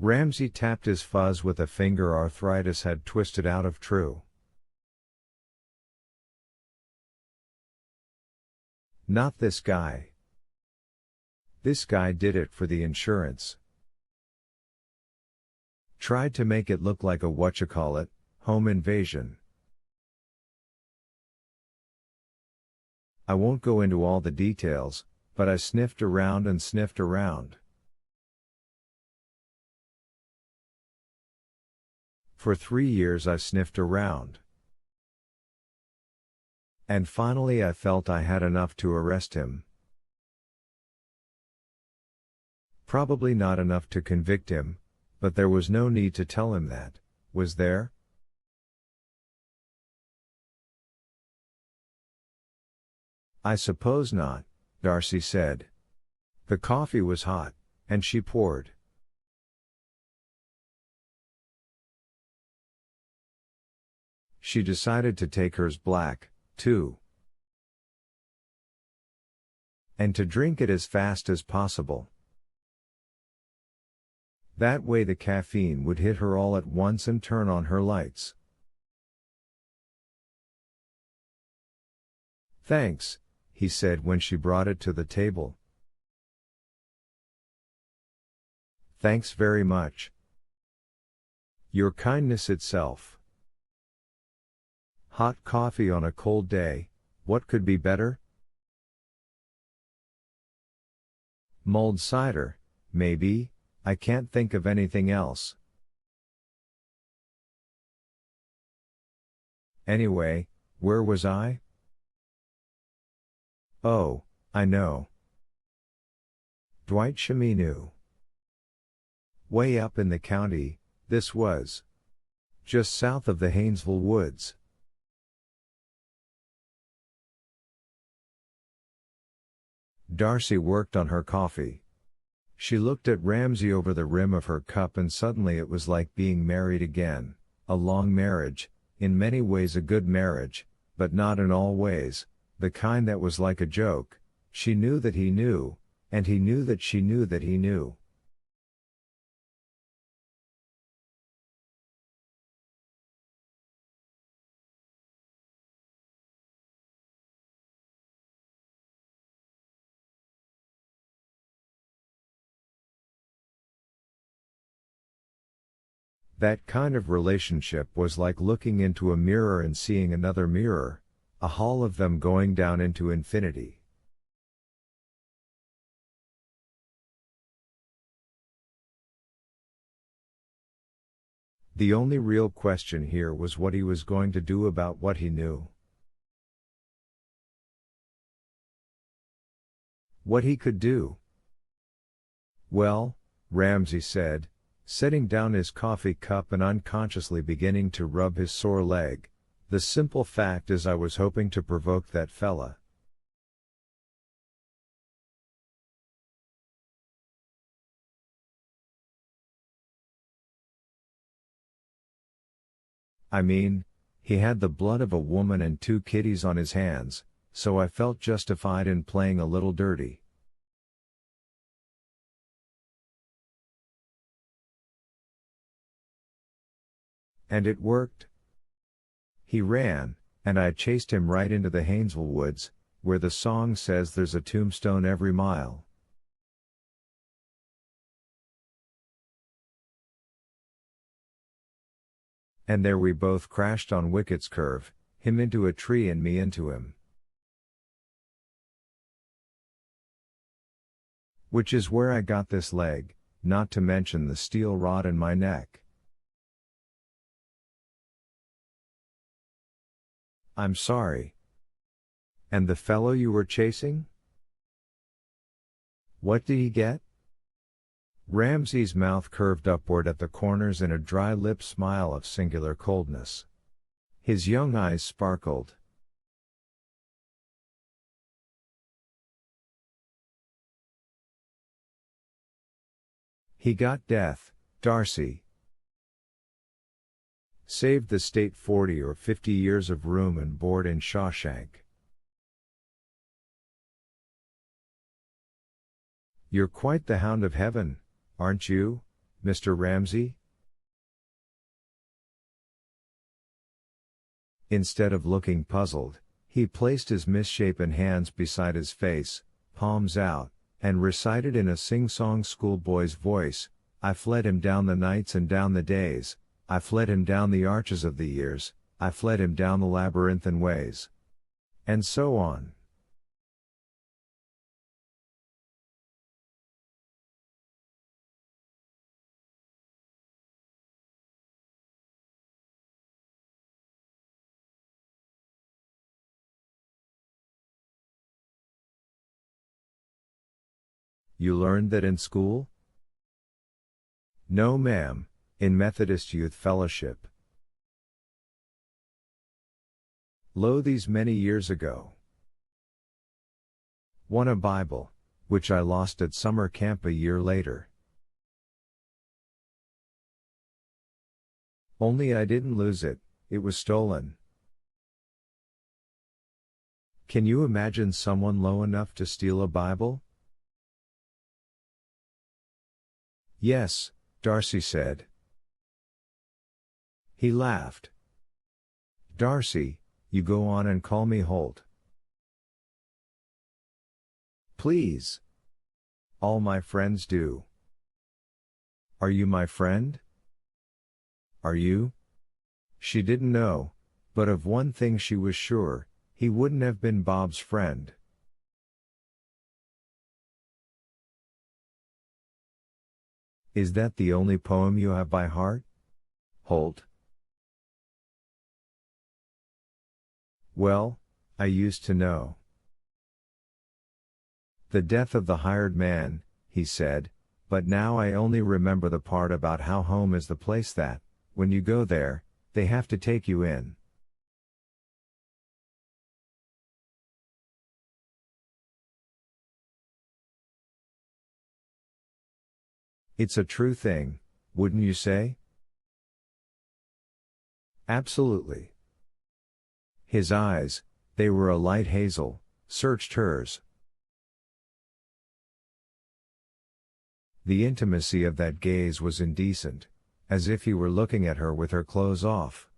Ramsay tapped his fuzz with a finger arthritis had twisted out of. True. Not this guy. This guy did it for the insurance. Tried to make it look like a whatchacallit, home invasion. I won't go into all the details, but I sniffed around and sniffed around. For 3 years I sniffed around. And finally I felt I had enough to arrest him. Probably not enough to convict him, but there was no need to tell him that, was there? I suppose not, Darcy said. The coffee was hot, and she poured. She decided to take hers black, too. And to drink it as fast as possible. That way the caffeine would hit her all at once and turn on her lights. Thanks, he said when she brought it to the table. Thanks very much. Your kindness itself. Hot coffee on a cold day, what could be better? Mulled cider, maybe, I can't think of anything else. Anyway, where was I? Oh, I know. Dwight knew. Way up in the county, this was. Just south of the Haynesville woods. Darcy worked on her coffee. She looked at Ramsay over the rim of her cup and suddenly it was like being married again, a long marriage, in many ways a good marriage, but not in all ways, the kind that was like a joke. She knew that he knew, and he knew that she knew that he knew. That kind of relationship was like looking into a mirror and seeing another mirror, a hall of them going down into infinity. The only real question here was what he was going to do about what he knew. What he could do. Well, Ramsay said, setting down his coffee cup and unconsciously beginning to rub his sore leg, the simple fact is I was hoping to provoke that fella. I mean, he had the blood of a woman and 2 kitties on his hands, so I felt justified in playing a little dirty. And it worked. He ran, and I chased him right into the Haynesville woods, where the song says there's a tombstone every mile. And there we both crashed on Wicket's curve, him into a tree and me into him. Which is where I got this leg, not to mention the steel rod in my neck. I'm sorry. And the fellow you were chasing? What did he get? Ramsay's mouth curved upward at the corners in a dry-lipped smile of singular coldness. His young eyes sparkled. He got death, Darcy. Saved the state 40 or 50 years of room and board in Shawshank. You're quite the hound of heaven, aren't you, Mr. Ramsay?" Instead of looking puzzled, he placed his misshapen hands beside his face, palms out, and recited in a sing-song schoolboy's voice, "I fled him down the nights and down the days, I fled him down the arches of the years, I fled him down the labyrinthine ways." And so on. You learned that in school? No, ma'am, in Methodist Youth Fellowship. Lo, these many years ago. Won a Bible, which I lost at summer camp a year later. Only I didn't lose it, it was stolen. Can you imagine someone low enough to steal a Bible? Yes, Darcy said. He laughed. Darcy, you go on and call me Holt. Please. All my friends do. Are you my friend? Are you? She didn't know, but of one thing she was sure, he wouldn't have been Bob's friend. Is that the only poem you have by heart, Holt? Well, I used to know. The death of the hired man, he said, but now I only remember the part about how home is the place that, when you go there, they have to take you in. It's a true thing, wouldn't you say? Absolutely. His eyes, they were a light hazel, searched hers. The intimacy of that gaze was indecent, as if he were looking at her with her clothes off.